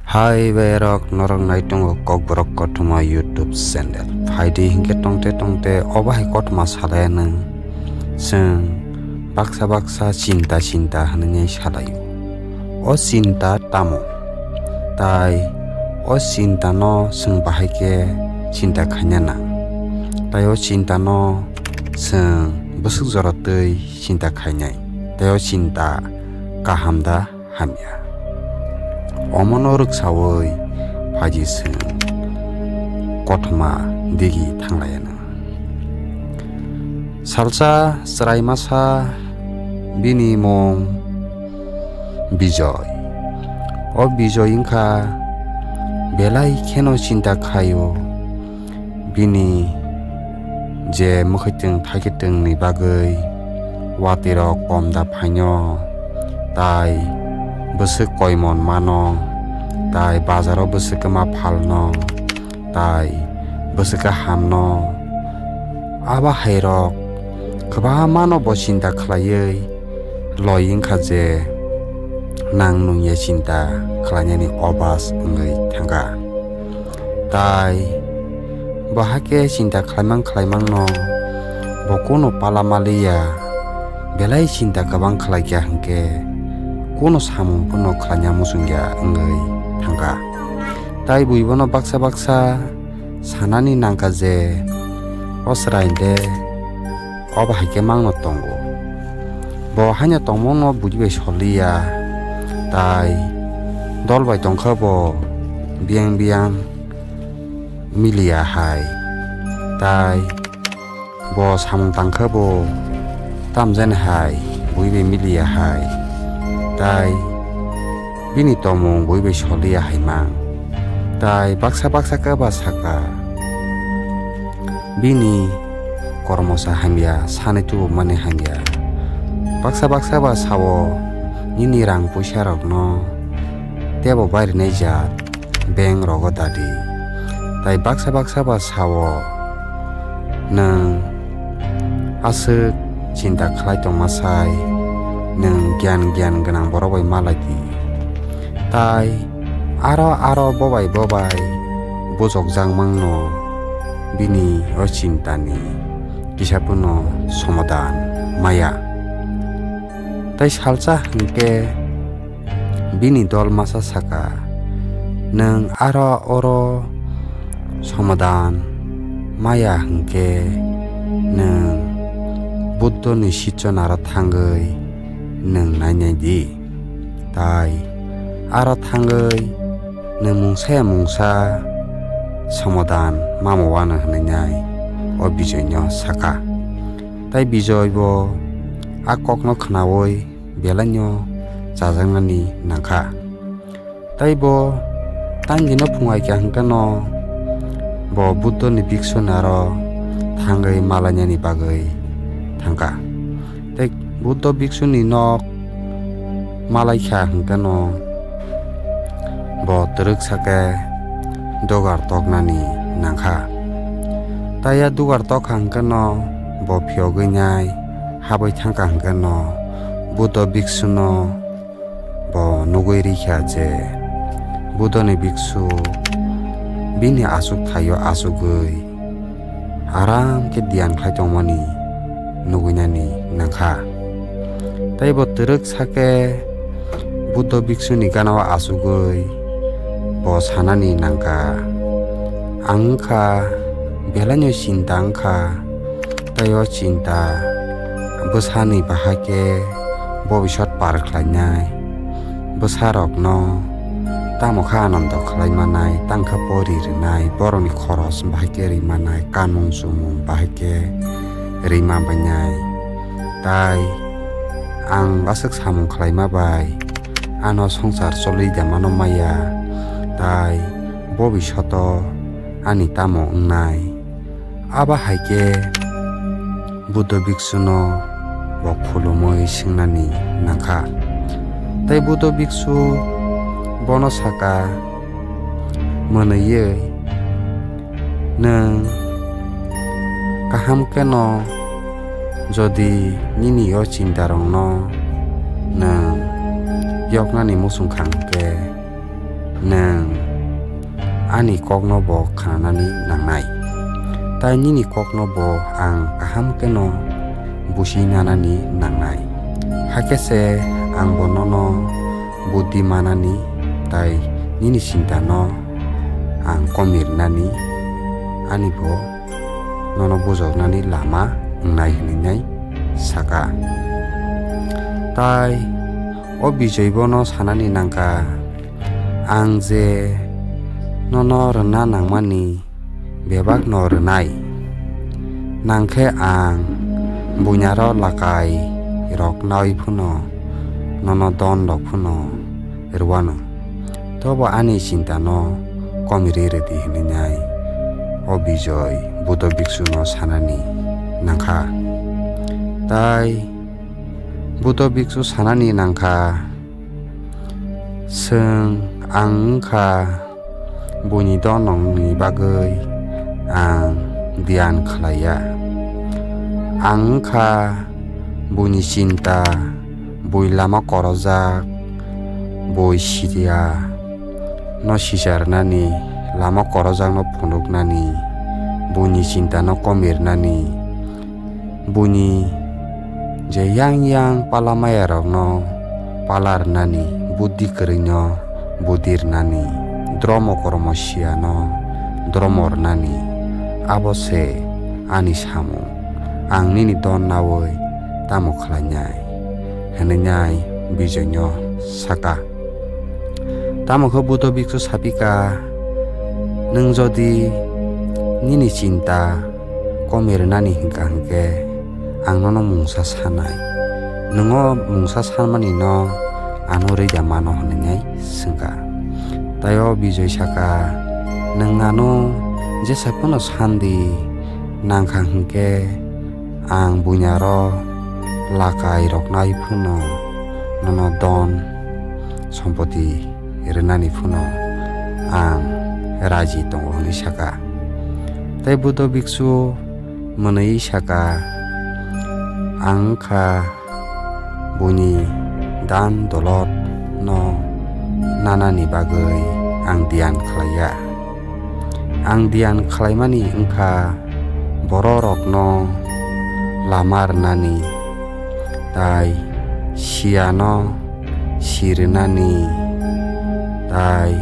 Hai berok norong naitung kok borok kotuma YouTube channel. Haidi hingke tongte obah kotuma salayana seng baksa cinta hananya salayu. O cinta tamu. Tai o cinta no seng bahake cinta kanyana. Tai o cinta no seng besuk zorotei cinta kanyai. Tai o cinta kahamda hamya. Omonoruk sawoi paji seng kotma digi thanglayana. Salsa serai masa bini mong bijoy. O bijoy ingka belai keno cinta kayo bini je mukhiting thakiting ni bagai watiro komda phanyo tai besuk koimon mano tai bazaro besuk ma phalno tai besuk hamno aba hairok kaba mano bo cinta khlaiei loying khaje nang nungye cinta khlanyani obas ngai thanga tai bahake cinta khlaimang no bokuno palamaliya belai cinta kabang khlaikya hangke kuno samung puno khlanya musungya ngai thangka tai buibono baksa sanani nangka je osrainde oba hake mangno tongo bo hanya tongmong no bujibe soliya tai dolbai tongkha bo biang milia hai tai bo samung tangkha bo tamjen hai buibe milia hai tai bini tomong boibe soliya haimang tai baksa ka basaka bini kormosa hamya sanitu mane hamya baksa ba sawo nini rang puisha rok no tebo bairi nei jat bank rogo dadi tai baksa ba sawo nang asuk cinta khlai tong masai nang gian ganang borobai malati tai aro bobai bojok jangmang no bini o cintani kisapuno somadan maya tai salsa hingke bini dol masa saka nang oro somadan maya hingke nang buddho ni sichon aro thangai nang nanyai di tai aro thangai nang mungsa somadan mamowana hananyai o bijoy nyo saka tai bijoy bo akok no khnawoi belanyo jajangnani nangkha tai bo tangi no phungai kya hangkano bo buddho ni biksu naro thangai malanyani bagai thangka tai buddho biksu ni nok malai kha hangkano bo teruk sake dogar toknani nangkha taya dugar tok hangkano bo phiyogoi nyai habai thangka hangkano buddho biksu no bo nugoi rikha je buddho ni biksu bini asuk thayo asugoi aram ke dian khlai tongmani nuguinani nangkha tai bo teruk sake buddho biksu ni ganawa asugoi bo sanani nangka angkha belanyo cinta angkha tai o cinta besani bahake bobishot par khlainyai besarok no tamokha anando khlaimanai tangkha pori rinai boroni khoros bahake rimanai kanmung sumung bahake rima banyai tai ang basuk samung khlaima bai ano songsar solei jamano maya tai bobishoto ani tamo ngnai aba haike buddho biksu no bo khulumoi singnani nangkha tai buddho biksu bono saka manayei nang kaham keno jodi nini o cinta rong no nang yoknani musung khangke nang ani kokno bo khanani nangnai tai nini kokno bo ang kaham keno busi nanani nangnai hakese ang bonono buddhi manani tai nini sinta no ang komir nani ani bo nono bujok nani lama nai hinai saka tai o bijoi bono sanani nangka ang je nono rena nangmani bebak no renai nangkhe ang bunyaro lakai rok nawi phuno nono don rok phuno ruano tobo ani cinta no komiri redi hinai o bijoi buddha bhiksu no sanani nangkha tai buddha bhiksu sanani nangkha seng angkha buni donong ni bagai ang dian khlaya angkha buni cinta bui lama korojak bui siria no sisar nani lama korojak no phunuk nani buni cinta no komir nani buni je yang palamaya rok no palar nani buddhi kerinyo budir nani dromo kormosia no dromor nani abose ani samu ang nini don nawoi tamu khlanyai henanyai bijonyo saka tamu kho buddha bhiksu sapika nung jodi nini cinta komir nani hingka hingke ang nono mungsa sanai nungo mungsa sanmani no anore jamano henanyai sengka tayo bijoi saka nengano je sapono sandi nangkha hingke ang bunyaro lakai roknai phuno nono don sompoti renani phuno ang raji tongo honi saka tai buddha bhiksu manei saka angkha buni dan dolot no nanani bagai ang dian khlaya ang dian khlaimani engkha bororok no lamar nani tai siano sirnani tai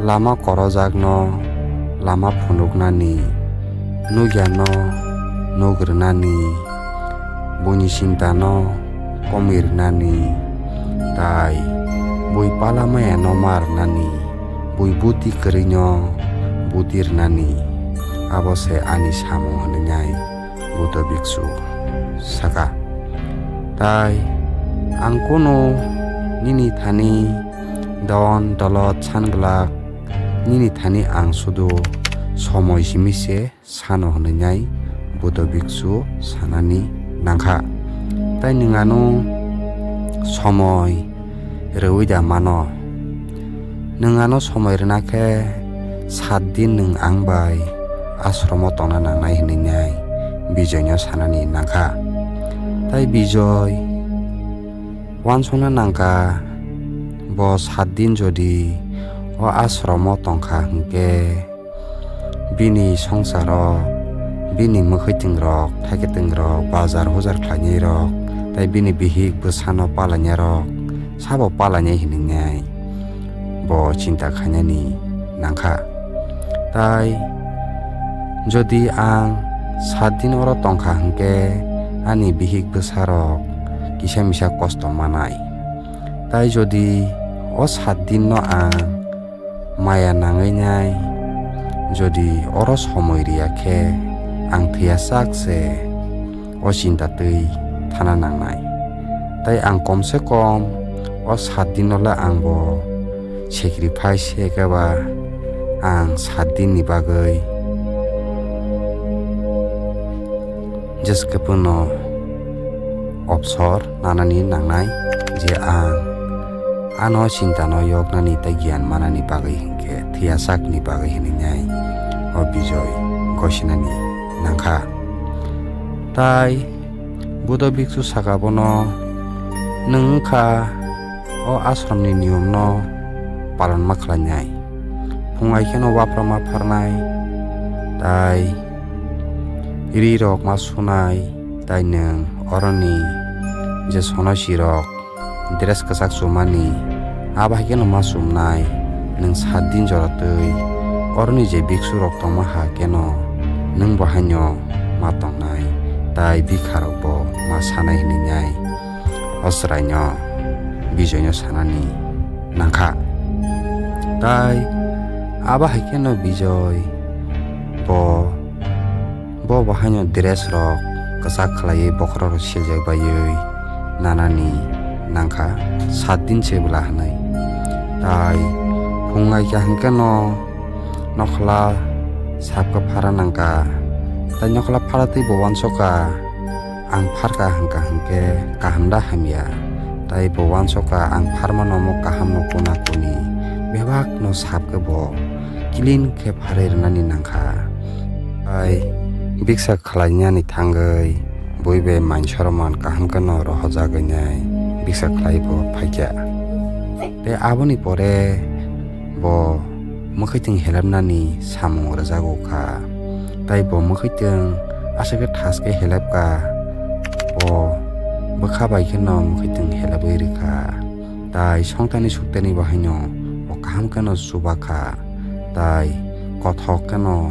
lama korojak no lama phunuk nani nugyano nugrnani buni cinta no komir nani tai bui palamaya no mar nani bui buddhi kerinyo budir nani abose ani samu henanyai buddha bhiksu saka tai ang kono nini thani don dolot sanglak nini thani ang sudu somoi simise sano henanyai buddha bhiksu sanani nangkha tai ningano somoi rewida mano ningano somoi renakhe 7 din nung angbai ashromo tongna nangnai hinai bijoi no sanani nangkha tai bijoi wansona nangka bo 7 din jodi o ashromo tongkha hingke bini songsaro bini mukhiting rok thakiting rok bazar huzar khlainai rok tai bini bihik bwsano palanya rok sabo palanya hinai bo cinta khainani nangkha tai jodi ang 7 din oro tongkha hingke ani bihik bwsarok kisa misa kosto manai tai jodi o 7 din no ang maya nangai nai jodi oro somoi riakhe ang thiasak se o cinta tui thana nangnai tai ang komse kom o 7 din la ang bo sacrifice ekaba ang 7 din ni bagai jeskapuno obsor nanani nangnai je ang ano cinta no yok nani ta gyan manani bagai hingke thiasak ni bagai hinai o bijoi gosinani nangkha tai buddha bhiksu sakabono nungkha o ashramni niyom no palan ma khlainai fungai keno wapra ma pharnai tai iri rok ma sunai tai nang oroni je sonosi rok dress kasak sumani abah keno ma sumnai nang 7 din joratoi oroni je biksu rok tongma ha keno nang bahanyo ma tongnai tai bikharok bo ma sanai hininyai osrainyo bijoynyo sanani nangkha tai abah keno bijoy bo bahanyo dress rok kasak khlai bokhra rok siljak bayoi nanani nangkha 7 din chebla hanai tai fungai kya hangkeno nokla sapka phara nangka tai nokla phara tei bo wansoka ang pharka hangka hangke kahamda hamya tai bo wansoka ang pharma nomo kaham no kona kuni bebak no sapke bo kilin ke phare rnani nangkha ai biksa khlainyani thangai boibe manchorman kaham kano rohojagnai biksa khlai bo phaikya te aboni pore bo mukhaiting helapnani samung rajago kha tai bo mukhaiting asake thaske helapka bo bakha bai kheno mukhaiting helabai rikha tai songtani suktani bahaino o kaham kano subakha tai kothok kano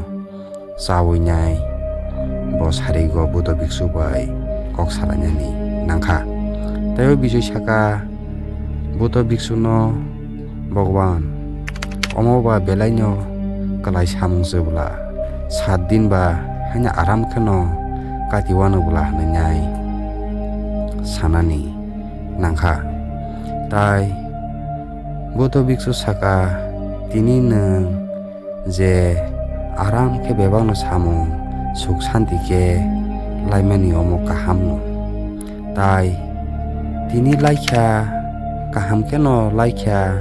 sawinyai bo sarigo budo biksu bai kok saranyani nangkha tayo bijoi saka budo biksu no bhagwan omoba belainyo kalai samung jebla 7 din ba hanya aram kheno katiwano bula hananyai sanani nangkha tai budo biksu saka tini nang je aram ke bebang no samung suk shanti ke laimani omo kaham no tai tini laikha kaham ke no laikha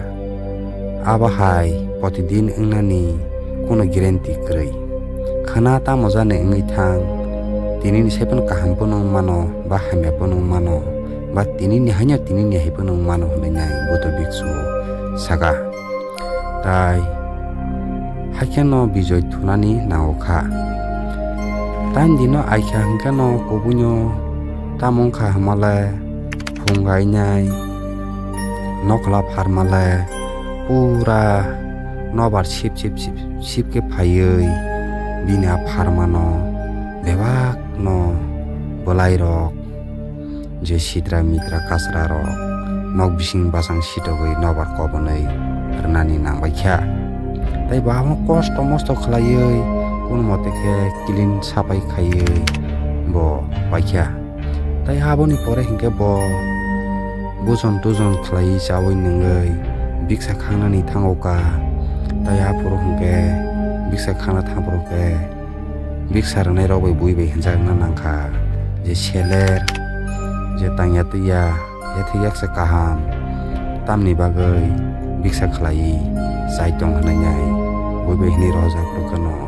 abahai potidin engnani kono guarantee krei khana ta mojane engi thang tini ni sepen kaham ponong mano ba hamya ponong mano ba tini ni hanya tini ni heponong mano honai boto biksu saga tai hakeno bijoy thunani naokha tan dino aikha hangkano kobunyo tamong kha hamale fungai nyai nokla pharmale pura nobar sip ke phayoi bina pharmano bebak no bolai rok je sidra mitra kasra rok nok bising basang sitogoi nobar kobonai rnani nangbai kha tai bahamo kosto mosto khlaioi kono mote ke kilin sapai khaioi bo baikha tai haboni pore hingke bo bujon tujon khlai chawoi nungai biksa khanani thangoka tai apuro hingke biksa khana thapuro ke biksa rnai robai buibai hinjagna nangkha je seler je tangya tuya yathyak sa kaham tamni bagai biksa khlai saitong hananyai buibai hini roja prokano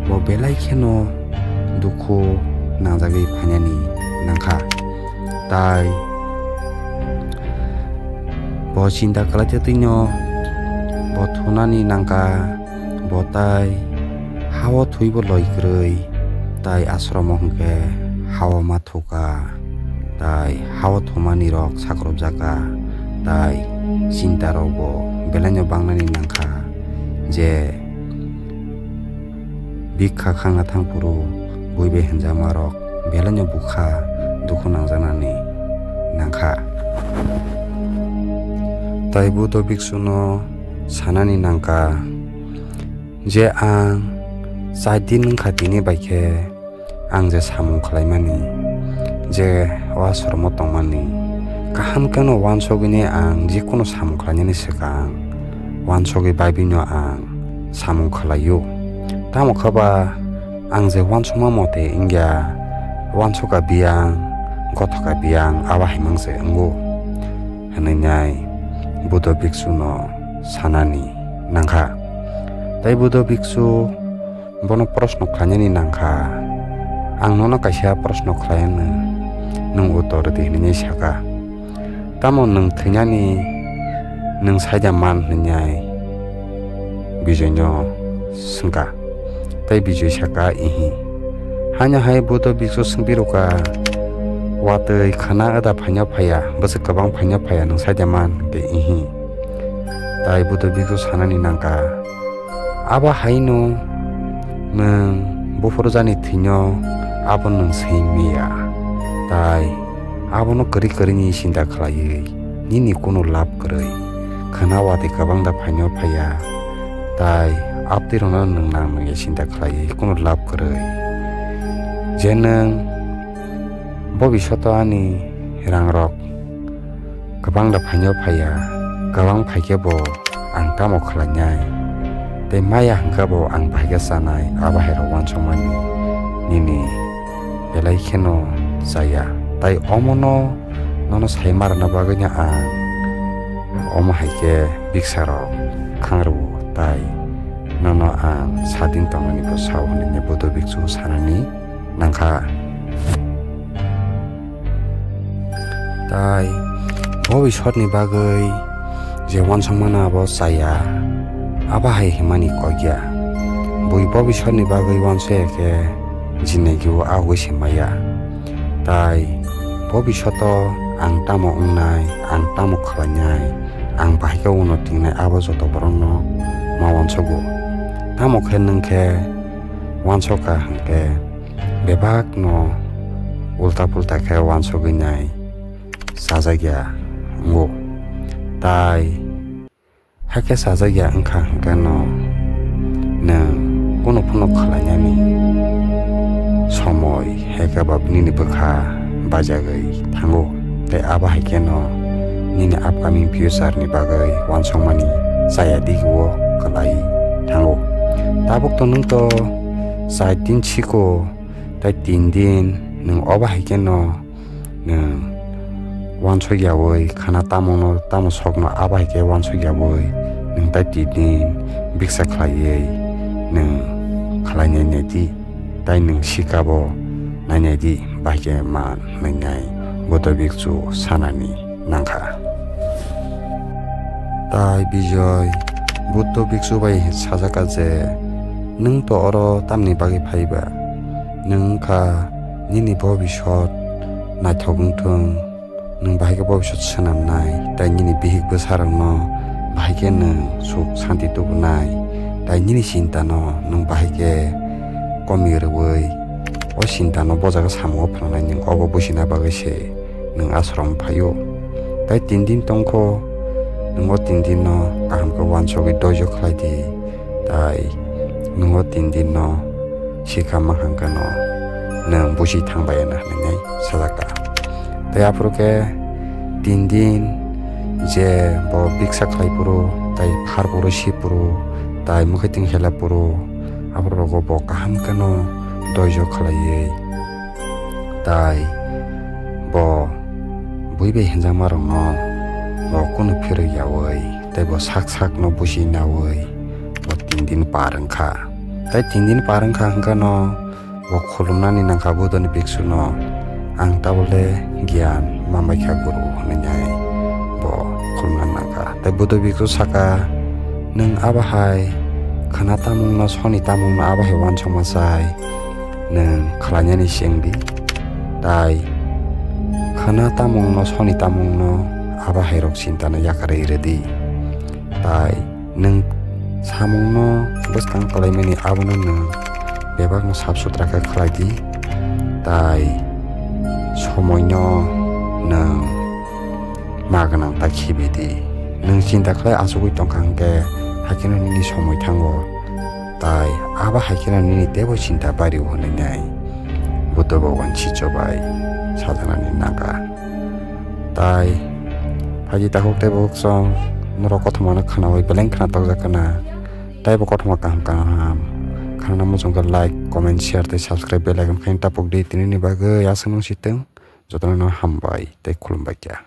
bo belai kheno dukho nangjagui phanyani nangkha tai bo cinta kalate tinyo bo thunani nangka bo tai hawa thuibo loikrei tai ashram hongke hawa mathoka tai hawa thomani rok sakrop jaka tai cinta robo belanyo bangnani nangkha je bikha khangna thangpuru boibe hinjama rok belanyo bukha dukhu nangjanani nangkha tai budo biksu no sanani nangka je ang 7 din khatini baikhe ang je samung khlaimani je wasrmo tongmani kaham kano wansogini ang jikono samung khlainani sikang wansogi baibino ang samung khlaio tamo khaba ang je wansoma mote ingya wansoka biang gothoka biang aba himangse ango hananyai budo biksu no sanani nangkha tai budo biksu bono prashno khlanyani nangkha ang nono kaisa prashno khlayana nung uttor dihni saka tamo nung thnyani nung saida man hnyai bijoyno sengka tei bijoi saka ihi hanya hai Buddha biksu sengbiruka watei khana ada phanya phaya bose kabang phanya phaya nang saidaman ke ihi tai Buddha biksu sanani nangka aba haino nang buforjani thinyo abon nang seimia tai abono kari kari ni sinda khlai nini kono lab krai khana wate kabang da phanya phaya tai abdirona nang nang nang sinda khlai kono lab krai jeneng bobishoto ani rangrok kabang da phanya phaya kabang phaike bo ang tamo khlanyai te maya hangka bo ang bhaga sanai aba hero wanchomani nini belai kheno saya tai omono nono saimar na baganya ang omo haike biksaro khangru tai nono ang sadin tongani bo sawni ne Buddha biksu sanani nangka tai bobishotni bagai je wansongmana bo saya aba hai himani kogya bui bobishotni bagai wanse ke jinegi wo agoi simaya tai bobishoto ang tamo ungnai ang tamo khlanyai ang bahika uno tingnai abo joto borno ma wansogo tamo kheneng ke wansoka hangke bebak no ulta pulta ke wansoginai sajagya ngo tai hake sajagya angka hangkano na kono phono khlanyani somoy heka babni ni bakha bajagai thango te aba haikeno nini upcoming future ni bagai wansongmani saya digwo kalai thango tabuk to nung to sai tin chiko tai tin din nung aba haikeno nung wanso yawoi khana tamono tamo sokno aba haike wanso yawoi nung tai tin din biksa khlai nung khlai ne di tai nung shikabo nanya di bahagia man mengai Buddha biksu sanani nangka tai bijoy Buddha biksu bai sajakaje nung to oro tamni bagi phaiba nungka nini bobishot na thogungthung nung bahagia bobishot sanamnai tai nini bihik besarangno bahagia nung suk santi tubunai tai nini sintano nung bahagia komirwoi o sintano bojaga samu phanai ning obo busina bagase nung asram phayo tai tindin tongko nung o tindin no kaham ko wansogi dojo khlaidi tai nung o tindin no sikama hangkano nung busi thangbayana nai sadaka tai apruke tindin je bo biksa khlai puro tai phar puro si puro tai mukhiting hela puro apro bo kaham kano dojo khlaiye tai bo buibe henjang marong no bo kono phire yawoi tai bo sak sak no busi nawoi bo tin parangkha tai tin parangkha hangka no bo khulumnani nangka Buddha biksu no ang tabole gyan mamaikha guru nanyai bo khulumnan nangka tai Buddha biksu saka nung abahai khana tamung no soni tamung no abahai wansongma sai nung khlanyani sengbi tai khana tamung no soni tamung no aba hairok sintana yakare iredi tai nung samung no buskang kalaimani abono nung bebak no sap sutra ka khlaidi tai somoino nung maganang takhibedi nung sinta khlai asugui tongkang ke hakino nini somoi thango tai aba haikena nini debo cinta bari wonai Buddha Bhagwan chichobai sajanani nangka tai phaji tahok debo song noro kothmana khana oi beleng khana tokjakana tai bo kothma kaham kaham khana mo jongka like comment share te subscribe bell icon khain tapok di tinini bagai asung siteng jotona hambai te khulumbai kya